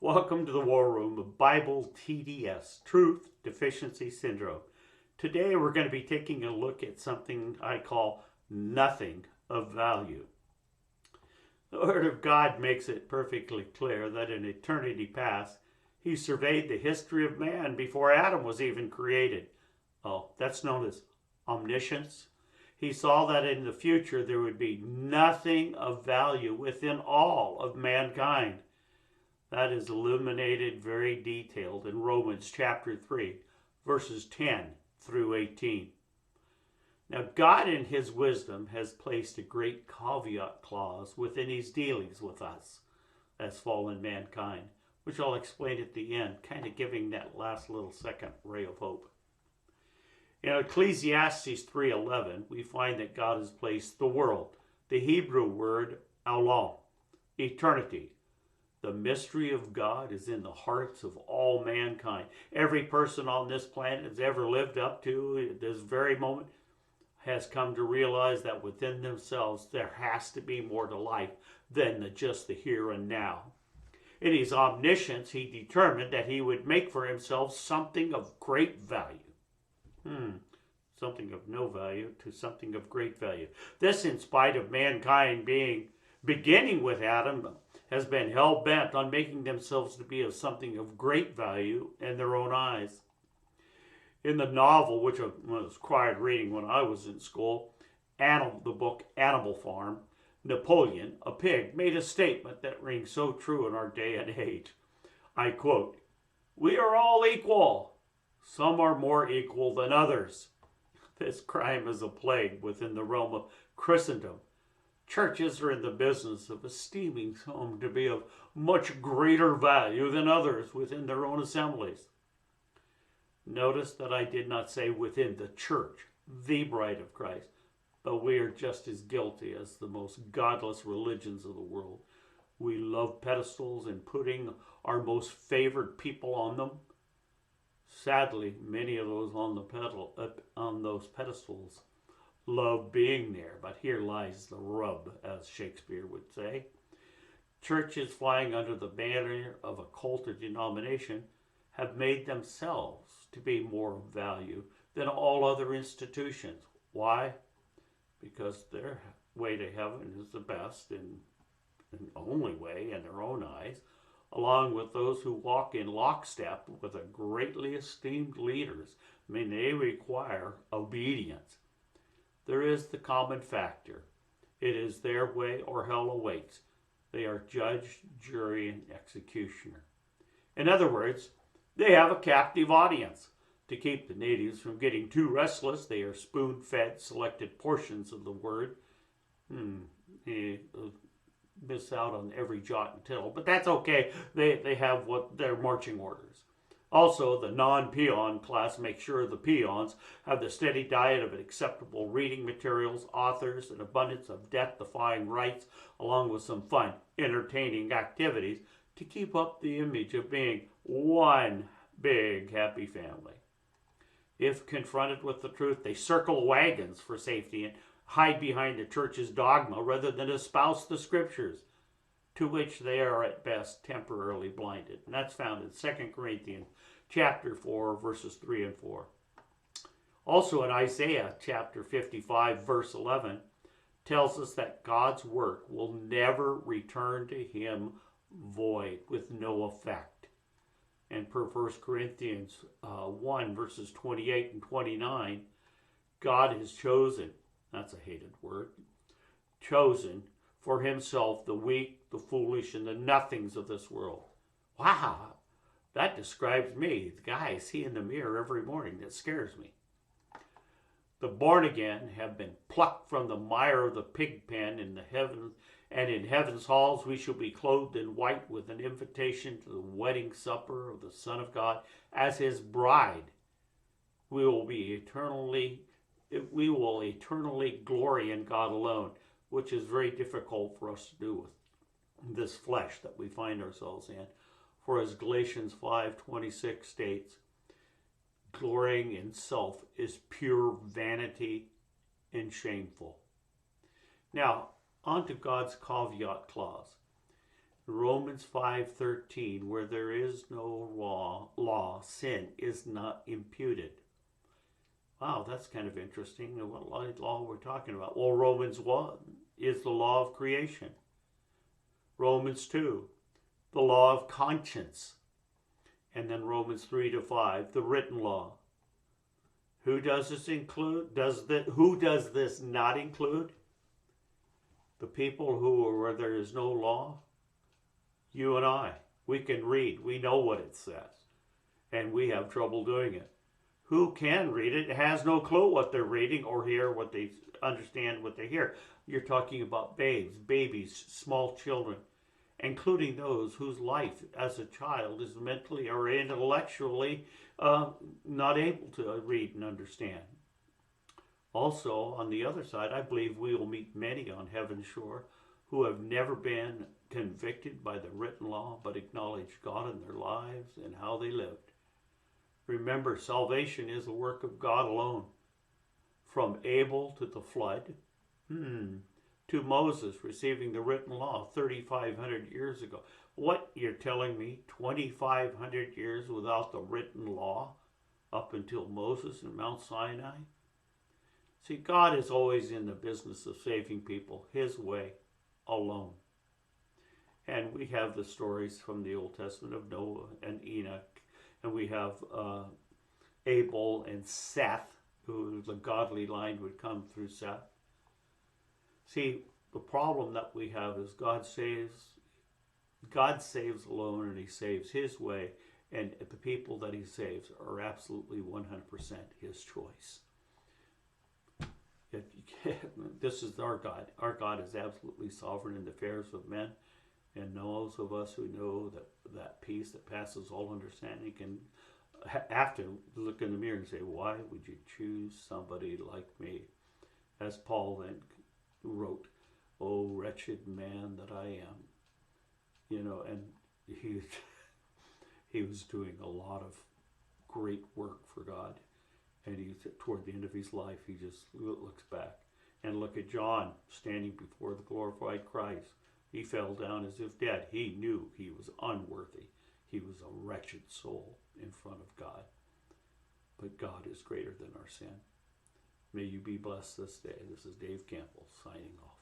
Welcome to the War Room of Bible TDS, Truth Deficiency Syndrome. Today we're going to be taking a look at something I call nothing of value. The Word of God makes it perfectly clear that in eternity past, He surveyed the history of man before Adam was even created. Oh, that's known as omniscience. He saw that in the future there would be nothing of value within all of mankind. That is illuminated very detailed in Romans chapter 3, verses 10 through 18. Now, God in His wisdom has placed a great caveat clause within His dealings with us as fallen mankind, which I'll explain at the end, kind of giving that last little second ray of hope. In Ecclesiastes 3:11, we find that God has placed the world, the Hebrew word olam, eternity. The mystery of God is in the hearts of all mankind. Every person on this planet has ever lived up to this very moment has come to realize that within themselves there has to be more to life than just the here and now. In His omniscience, He determined that He would make for Himself something of great value. Something of no value to something of great value. This, in spite of mankind beginning with Adam, has been hell-bent on making themselves to be of something of great value in their own eyes. In the novel, which I was required reading when I was in school, the book Animal Farm, Napoleon, a pig, made a statement that rings so true in our day and age. I quote, "We are all equal. Some are more equal than others." This crime is a plague within the realm of Christendom. Churches are in the business of esteeming some to be of much greater value than others within their own assemblies. Notice that I did not say within the church, the bride of Christ, but we are just as guilty as the most godless religions of the world. We love pedestals and putting our most favored people on them. Sadly, many of those on those pedestals love being there, but here lies the rub, as Shakespeare would say. Churches flying under the banner of a cult or denomination have made themselves to be more of value than all other institutions. Why? Because their way to heaven is the best and only way in their own eyes, along with those who walk in lockstep with the greatly esteemed leaders. They require obedience. There is the common factor. It is their way or hell awaits. They are judge, jury, and executioner. In other words, they have a captive audience. To keep the natives from getting too restless, they are spoon-fed selected portions of the word. Miss out on every jot and tittle, but that's okay. They have what their marching orders. Also, the non-peon class makes sure the peons have the steady diet of acceptable reading materials, authors, an abundance of death-defying rights, along with some fun, entertaining activities to keep up the image of being one big happy family. If confronted with the truth, they circle wagons for safety and hide behind the church's dogma rather than espouse the scriptures, to which they are at best temporarily blinded. And that's found in 2 Corinthians chapter 4, verses 3 and 4. Also in Isaiah chapter 55, verse 11, tells us that God's work will never return to Him void, with no effect. And per 1 Corinthians 1, verses 28 and 29, God has chosen, that's a hated word, chosen for Himself the weak, the foolish, and the nothings of this world. Wow, that describes me. The guy I see in the mirror every morning that scares me. The born again have been plucked from the mire of the pig pen in the heavens, and in heaven's halls we shall be clothed in white with an invitation to the wedding supper of the Son of God as His bride. We will eternally glory in God alone, which is very difficult for us to do with this flesh that we find ourselves in. For as Galatians 5:26 states, glorying in self is pure vanity and shameful. Now, on to God's caveat clause. In Romans 5:13, where there is no law, sin is not imputed. Wow, that's kind of interesting. What law we're talking about? Well, Romans 1 is the law of creation. Romans 2, the law of conscience. And then Romans 3 to 5, the written law. Who does this include? Who does this not include? The people where there is no law? You and I. We can read. We know what it says. And we have trouble doing it. Who can read it has no clue what they're reading or hear what they understand what they hear. You're talking about babies, small children, including those whose life as a child is mentally or intellectually not able to read and understand. Also, on the other side, I believe we will meet many on heaven's shore who have never been convicted by the written law, but acknowledge God in their lives and how they lived. Remember, salvation is the work of God alone. From Abel to the flood, to Moses receiving the written law 3,500 years ago. What, you're telling me 2,500 years without the written law up until Moses and Mount Sinai? See, God is always in the business of saving people his way alone. And we have the stories from the Old Testament of Noah and Enoch, and we have Abel and Seth, who the godly line would come through Seth. See, the problem that we have is God saves alone, and he saves his way, and the people that he saves are absolutely 100% his choice. This is our God. Our God is absolutely sovereign in the affairs of men, and those of us who know that peace that passes all understanding can have to look in the mirror and say, why would you choose somebody like me? As Paul then wrote, oh, wretched man that I am. You know, and he was doing a lot of great work for God. And toward the end of his life, he just looks back. And look at John standing before the glorified Christ. He fell down as if dead. He knew he was unworthy. He was a wretched soul in front of God. But God is greater than our sin. May you be blessed this day. This is Dave Campbell signing off.